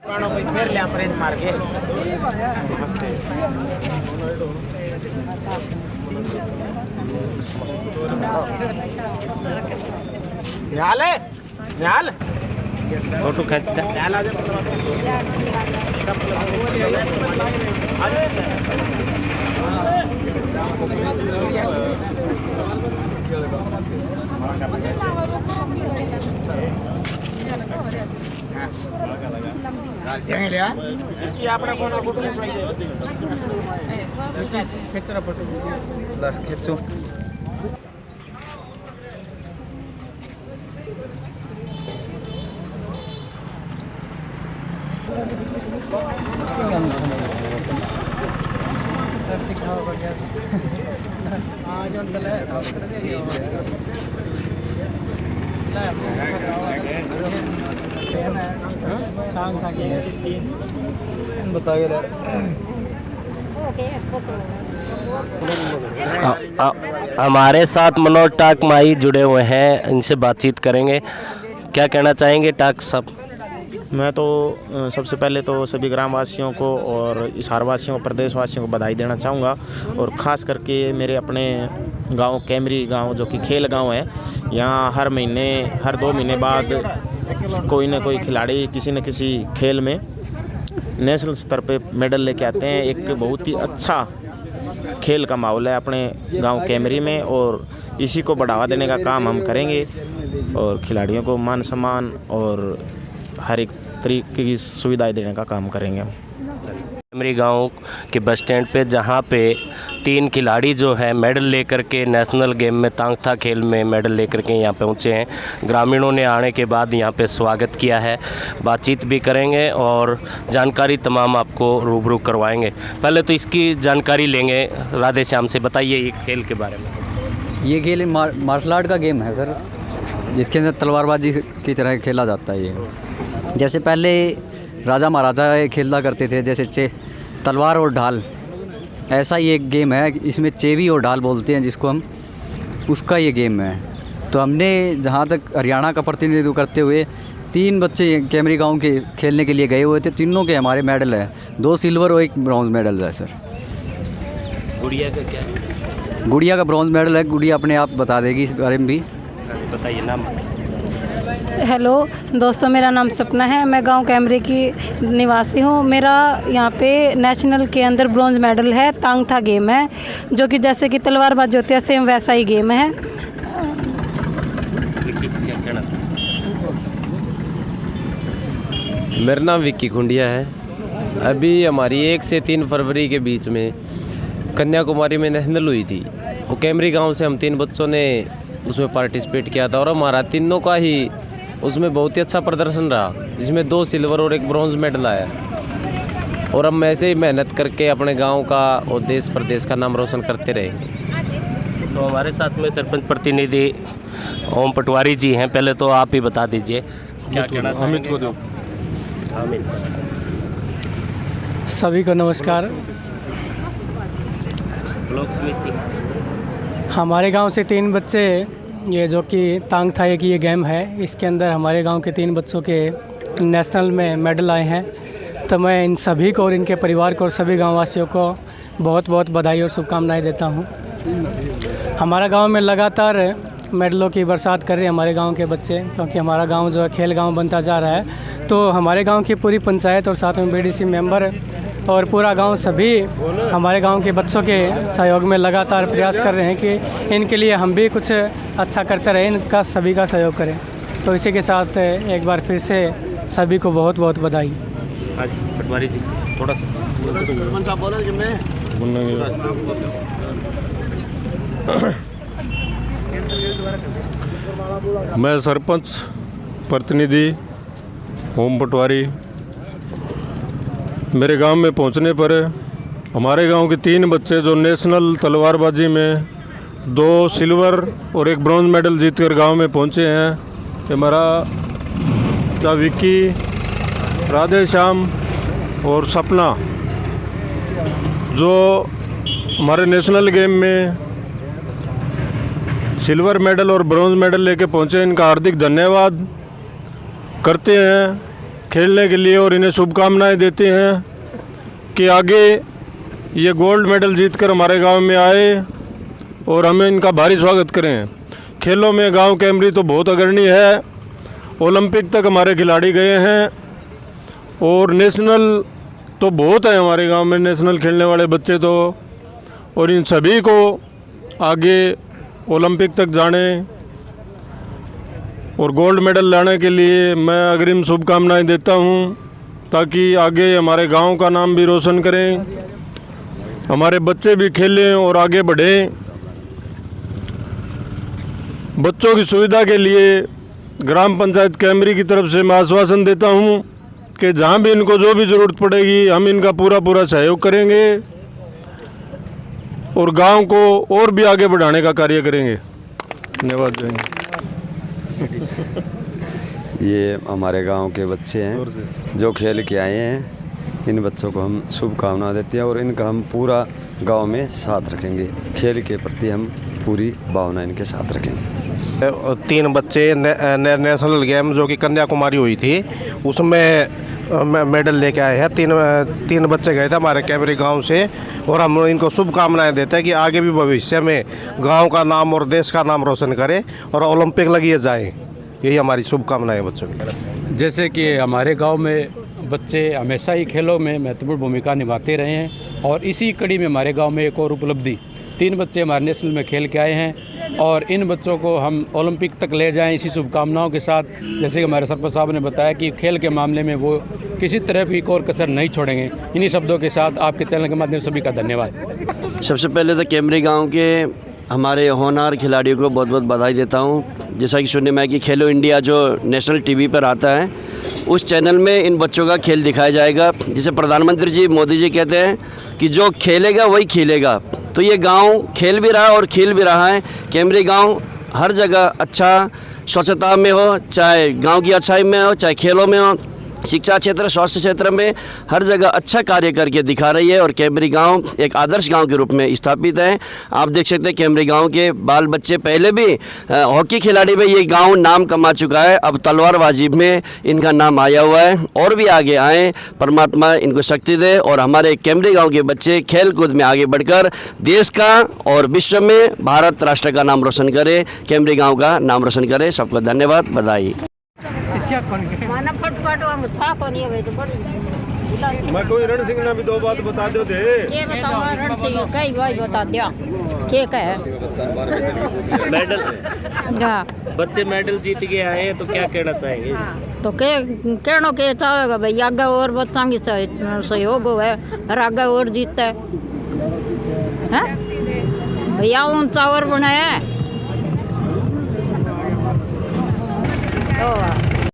फिर ले प्रेस मार के निहाल है निहाल फोटो खींचता खींचो। हमारे साथ मनोज टाक माई जुड़े हुए हैं, इनसे बातचीत करेंगे। क्या कहना चाहेंगे टाक साहब? मैं तो सबसे पहले तो सभी ग्रामवासियों को और हिसारवासियों को, प्रदेशवासियों को बधाई देना चाहूँगा। और ख़ास करके मेरे अपने गांव कैमरी गांव जो कि खेल गांव है, यहाँ हर महीने हर 2 महीने बाद कोई ना कोई खिलाड़ी किसी न किसी खेल में नेशनल स्तर पे मेडल लेके आते हैं। एक बहुत ही अच्छा खेल का माहौल है अपने गांव कैमरी में, और इसी को बढ़ावा देने का काम हम करेंगे और खिलाड़ियों को मान सम्मान और हर एक तरीके की सुविधाएं देने का काम करेंगे। कैमरी गांव के बस स्टैंड पे जहां पे 3 खिलाड़ी जो है मेडल लेकर के नेशनल गेम में तांग था खेल में मेडल लेकर के यहाँ पहुँचे हैं। ग्रामीणों ने आने के बाद यहाँ पे स्वागत किया है, बातचीत भी करेंगे और जानकारी तमाम आपको रूबरू करवाएंगे। पहले तो इसकी जानकारी लेंगे राधे श्याम से। बताइए ये खेल के बारे में। ये खेल मार्शल आर्ट का गेम है सर, जिसके अंदर तलवारबाजी की तरह खेला जाता है। ये जैसे पहले राजा महाराजा खेला करते थे, जैसे तलवार और ढाल, ऐसा ही एक गेम है। इसमें चेवी और ढाल बोलते हैं जिसको हम, उसका ये गेम है। तो हमने जहाँ तक हरियाणा का प्रतिनिधित्व करते हुए 3 बच्चे कैमरी गांव के खेलने के लिए गए हुए थे। तीनों के हमारे मेडल हैं, 2 सिल्वर और 1 ब्रॉन्ज मेडल है सर। गुड़िया का क्या है? गुड़िया का ब्रॉन्ज मेडल है। गुड़िया अपने आप बता देगी इस बारे में भी। बताइए नाम। हेलो दोस्तों, मेरा नाम सपना है। मैं गांव कैमरे की निवासी हूं। मेरा यहाँ पे नेशनल के अंदर ब्रॉन्ज मेडल है। तांग था गेम है, जो कि जैसे कि तलवारबाजी होती है सेम वैसा ही गेम है। मेरा नाम विक्की खुंडिया है। अभी हमारी 1 से 3 फरवरी के बीच में कन्याकुमारी में नेशनल हुई थी। वो कैमरी गांव से हम 3 बच्चों ने उसमें पार्टिसिपेट किया था और हमारा तीनों का ही उसमें बहुत ही अच्छा प्रदर्शन रहा, जिसमें 2 सिल्वर और 1 ब्रॉन्ज मेडल आया। और हम ऐसे ही मेहनत करके अपने गांव का और देश प्रदेश का नाम रोशन करते रहेंगे। तो हमारे साथ में सरपंच प्रतिनिधि ओम पटवारी जी हैं। पहले तो आप ही बता दीजिए क्या कहना चाहेंगे। अमित। सभी को नमस्कार। ब्लॉक समिति हमारे गांव से 3 बच्चे, ये जो कि तांग थाई की ये गेम है, इसके अंदर हमारे गांव के 3 बच्चों के नेशनल में मेडल आए हैं। तो मैं इन सभी को और इनके परिवार को और सभी गांववासियों को बहुत बहुत बधाई और शुभकामनाएं देता हूं। हमारा गांव में लगातार मेडलों की बरसात कर रहे हैं हमारे गांव के बच्चे, क्योंकि हमारा गांव जो है खेल गांव बनता जा रहा है। तो हमारे गांव की पूरी पंचायत और साथ में बीडीसी मेंबर और पूरा गांव सभी हमारे गांव के बच्चों के सहयोग में लगातार प्रयास कर रहे हैं कि इनके लिए हम भी कुछ अच्छा करते रहें, इनका सभी का सहयोग करें। तो इसी के साथ एक बार फिर से सभी को बहुत बहुत बधाई। पटवारी जी थोड़ा मैं सरपंच प्रतिनिधि ओम पटवारी। मेरे गांव में पहुंचने पर हमारे गांव के 3 बच्चे जो नेशनल तलवारबाजी में 2 सिल्वर और 1 ब्रॉन्ज मेडल जीतकर गांव में पहुंचे हैं। ये हमारा विक्की, राधे श्याम और सपना, जो हमारे नेशनल गेम में सिल्वर मेडल और ब्रॉन्ज मेडल लेके पहुंचे, इनका हार्दिक धन्यवाद करते हैं। खेलने के लिए और इन्हें शुभकामनाएं देते हैं कि आगे ये गोल्ड मेडल जीतकर हमारे गांव में आए और हमें इनका भारी स्वागत करें। खेलों में गांव कैमरी तो बहुत अग्रणी है, ओलंपिक तक हमारे खिलाड़ी गए हैं और नेशनल तो बहुत है हमारे गांव में नेशनल खेलने वाले बच्चे तो, और इन सभी को आगे ओलंपिक तक जाने और गोल्ड मेडल लाने के लिए मैं अग्रिम शुभकामनाएं देता हूं, ताकि आगे हमारे गांव का नाम भी रोशन करें, हमारे बच्चे भी खेलें और आगे बढ़ें। बच्चों की सुविधा के लिए ग्राम पंचायत कैमरी की तरफ से मैं आश्वासन देता हूं कि जहां भी इनको जो भी ज़रूरत पड़ेगी हम इनका पूरा सहयोग करेंगे और गांव को और भी आगे बढ़ाने का कार्य करेंगे। धन्यवाद। ये हमारे गांव के बच्चे हैं जो खेल के आए हैं, इन बच्चों को हम शुभकामनाएं देते हैं और इनका हम पूरा गांव में साथ रखेंगे। खेल के प्रति हम पूरी भावना इनके साथ रखेंगे। 3 बच्चे नेशनल गेम जो कि कन्याकुमारी हुई थी उसमें मेडल लेके आए हैं। तीन बच्चे गए थे हमारे कैमरी गांव से और हम इनको शुभकामनाएं देते हैं कि आगे भी भविष्य में गांव का नाम और देश का नाम रोशन करें और ओलंपिक लगिए जाएं। यही हमारी शुभकामनाएं बच्चों की। जैसे कि हमारे गांव में बच्चे हमेशा ही खेलों में महत्वपूर्ण भूमिका निभाते रहे हैं और इसी कड़ी में हमारे गांव में एक और उपलब्धि 3 बच्चे हमारे नेशनल में खेल के आए हैं और इन बच्चों को हम ओलंपिक तक ले जाएं इसी शुभकामनाओं के साथ। जैसे कि हमारे सरपंच साहब ने बताया कि खेल के मामले में वो किसी तरह की कोई कसर नहीं छोड़ेंगे। इन्हीं शब्दों के साथ आपके चैनल के माध्यम से सभी का धन्यवाद। सबसे पहले तो कैमरी गांव के हमारे होनहार खिलाड़ियों को बहुत बहुत बधाई देता हूं। जैसा कि सुनने में आया कि खेलो इंडिया जो नेशनल टीवी पर आता है उस चैनल में इन बच्चों का खेल दिखाया जाएगा। जिसे प्रधानमंत्री जी मोदी जी कहते हैं कि जो खेलेगा वही खिलेगा, तो ये गांव खेल भी रहा है और खिल भी रहा है। कैमरी गांव हर जगह अच्छा स्वच्छता में हो, चाहे गांव की अच्छाई में हो, चाहे खेलों में हो, शिक्षा क्षेत्र, स्वास्थ्य क्षेत्र में हर जगह अच्छा कार्य करके दिखा रही है और कैमरी गांव एक आदर्श गांव के रूप में स्थापित है। आप देख सकते हैं कैमरी गांव के बाल बच्चे पहले भी हॉकी खिलाड़ी में ये गांव नाम कमा चुका है, अब तलवारबाजी में इनका नाम आया हुआ है और भी आगे आए। परमात्मा इनको शक्ति दे और हमारे कैमरी गाँव के बच्चे खेल कूद में आगे बढ़कर देश का और विश्व में भारत राष्ट्र का नाम रोशन करे, कैमरी गाँव का नाम रोशन करे। सबको धन्यवाद, बधाई। मैं कोई रण सिंह ने भी 2 बात बता दो दे। ये बताओ रण सिंह कई भाई बता दिया ठीक है। मेडल हाँ। बच्चे मेडल जीत के आए हैं तो क्या कहना चाहेंगे? तो कहना के चाहेगा भाई आगे और बच्चों की सहयोग हो है और आगे और जीतता है भैया ऊंचा और बनाया है।